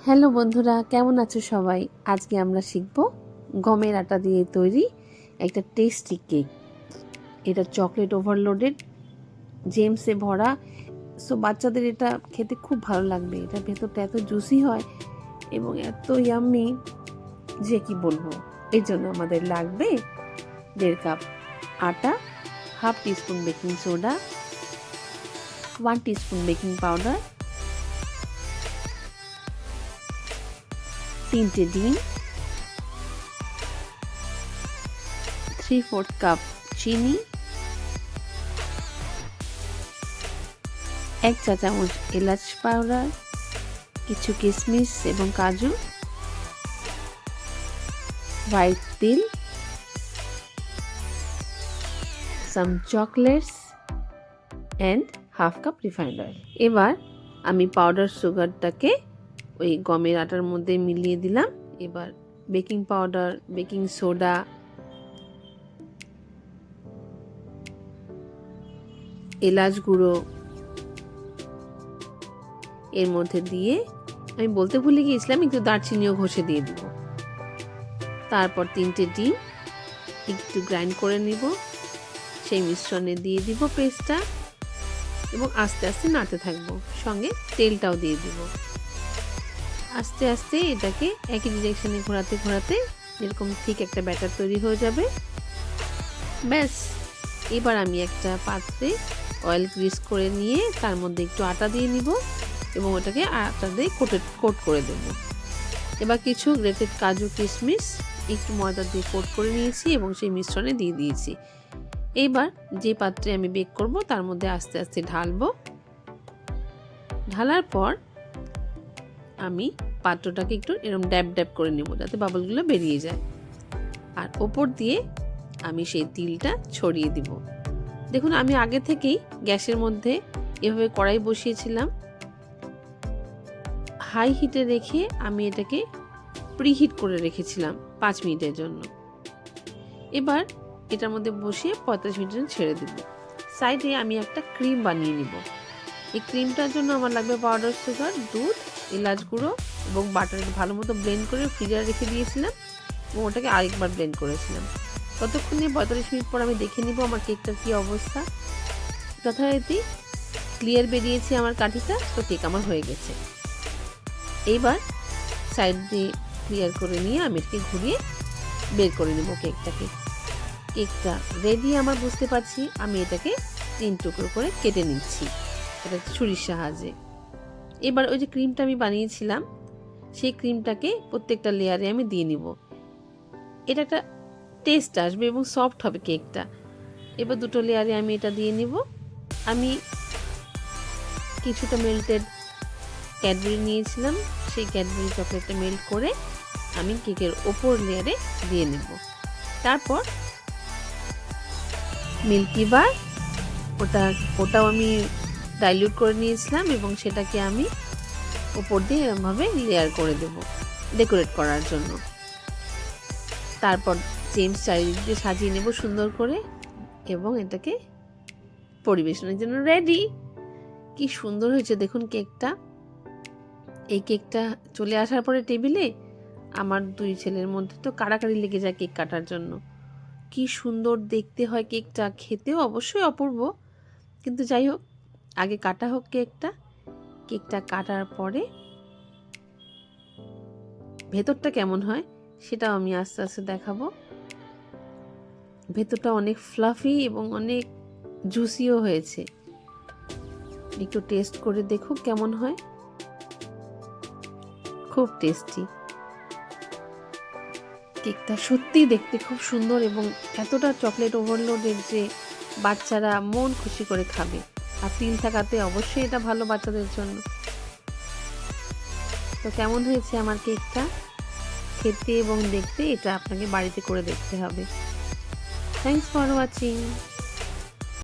Hello বন্ধুরা, কেমন আছো সবাই? আজকে আমরা শিখব গমের আটা দিয়ে তৈরি একটা টেস্টি কেক। এটা চকলেট ওভারলোডেড, জেমসে ভরা। সো বাচ্চাদের এটা খেতে খুব ভালো লাগবে। এটার ভেতরটা এত জুসি হয় এবং এত ইয়াম্মি যে কি বলবো। এর জন্য আমাদের লাগবে 1.5 কাপ আটা, 1/2 teaspoon baking soda, 1 teaspoon baking powder, 3টে ডিম, 3/4 কাপ চিনি, 1 চা চামচ এলাচ পাউডার, কিছু কিশমিশ এবং কাজু, হোয়াইট তিল, some chocolates and 1/2 cup refined oil. এবার আমি পাউডার সুগারটাকে ওই গমের আটার মধ্যে মিলিয়ে দিলাম। এবার বেকিং পাউডার, বেকিং সোডা, এলাচ গুঁড়ো এর মধ্যে দিয়ে আমি বলতে ভুলে গিয়েছিলাম একটু দারচিনিও ঘষে দিয়ে দিব। তারপর 3টে ডিম একটু গ্রাইন্ড করে নিব, সেই মিশ্রণে দিয়ে দিব পেস্টটা এবং আস্তে আস্তে নাড়তে থাকবো। সঙ্গে তেলটাও দিয়ে দিব। আস্তে আস্তে এটাকে একই ডিরেকশনে ঘোরাতে ঘোরাতে এরকম ঠিক একটা ব্যাটার তৈরি হয়ে যাবে। ব্যাস, এবার আমি একটা পাত্রে অয়েল গ্রিস করে নিয়ে তার মধ্যে একটু আটা দিয়ে নিব এবং ওটাকে আটা দিয়ে কোট করে দেব। এবার কিছু গ্রেটেড কাজু, কিশমিশ একটু ময়দা দিয়ে কোট করে নিয়েছি এবং সেই মিশ্রণে দিয়ে দিয়েছি। এইবার যে পাত্রে আমি বেক করব তার মধ্যে আস্তে আস্তে ঢালবো। ঢালার পর আমি পাত্রটাকে একটু এরকম ড্যাব ড্যাব করে নেব যাতে বাবলগুলো বেরিয়ে যায়। আর ওপর দিয়ে আমি সেই তিলটা ছড়িয়ে দিব। দেখুন, আমি আগে থেকেই গ্যাসের মধ্যে এভাবে কড়াই বসিয়েছিলাম। হাই হিটে রেখে আমি এটাকে প্রিহিট করে রেখেছিলাম 5 মিনিটের জন্য। এবার এটার মধ্যে বসিয়ে 45 মিনিটের জন্য ছেড়ে দেব। সাইডে আমি একটা ক্রিম বানিয়ে নিব। এই ক্রিমটার জন্য আমার লাগবে পাউডার সুগার, দুধ, এলাচ গুঁড়ো এবং বাটার। ভালো মতো ব্লেন্ড করে ফ্রিজারে রেখে দিয়েছিলাম এবং ওটাকে আরেকবার ব্লেন্ড করেছিলাম। ততক্ষণে 45 মিনিট পর আমি দেখে নিব আমার কেকটার কী অবস্থা। যথারীতি ক্লিয়ার বেরিয়েছে আমার কাঠিটা, তো কেক আমার হয়ে গেছে। এইবার সাইড দিয়ে ক্লিয়ার করে নিয়ে আমি এটাকে ঘুরিয়ে বের করে নেব কেকটাকে। কেকটা রেডি আমার বুঝতে পারছি। আমি এটাকে 3 টুকরো করে কেটে নিচ্ছি এটা ছুরির সাহায্যে। এবার ওই যে ক্রিমটা আমি বানিয়েছিলাম সেই ক্রিমটাকে প্রত্যেকটা লেয়ারে আমি দিয়ে নিব। এটা একটা টেস্ট আসবে এবং সফট হবে কেকটা। এবার 2টো লেয়ারে আমি এটা দিয়ে নিব। আমি কিছুটা মেল্টেড ক্যাডবেরি নিয়েছিলাম, সেই ক্যাডবেরি চকলেটটা মেল্ট করে আমি কেকের ওপর লেয়ারে দিয়ে নেব। তারপর মিল্কি বার ওটাও আমি ডাইলিউট করে নিয়েছিলাম এবং সেটাকে আমি উপর দিয়ে এরকমভাবে লেয়ার করে দেব ডেকোরেট করার জন্য। তারপর জেমস চারিদিক দিয়ে সাজিয়ে নেব সুন্দর করে এবং এটাকে পরিবেশনের জন্য রেডি। কি সুন্দর হয়েছে দেখুন কেকটা। এই কেকটা চলে আসার পরে টেবিলে আমার 2 ছেলের মধ্যে তো কাড়াকাড়ি লেগে যায় কেক কাটার জন্য। কি সুন্দর দেখতে হয় কেকটা, খেতেও অবশ্যই অপূর্ব। কিন্তু যাই হোক, আগে কাটা হোক কেকটা কাটার পরে ভেতরটা কেমন হয় সেটাও আমি আস্তে আস্তে দেখাবো। ভেতরটা অনেক ফ্লাফি এবং অনেক জুসিও হয়েছে। একটু টেস্ট করে দেখো কেমন হয়। খুব টেস্টি কেকটা, সত্যি দেখতে খুব সুন্দর এবং এতটা চকলেট ওভারলোডের যে বাচ্চারা মন খুশি করে খাবে। আর তিল থাকাতে অবশ্যই এটা ভালো বাচ্চাদের জন্য। তো কেমন হয়েছে আমার কেকটা খেতে এবং দেখতে, এটা আপনাকে বাড়িতে করে দেখতে হবে। Thanks for watching.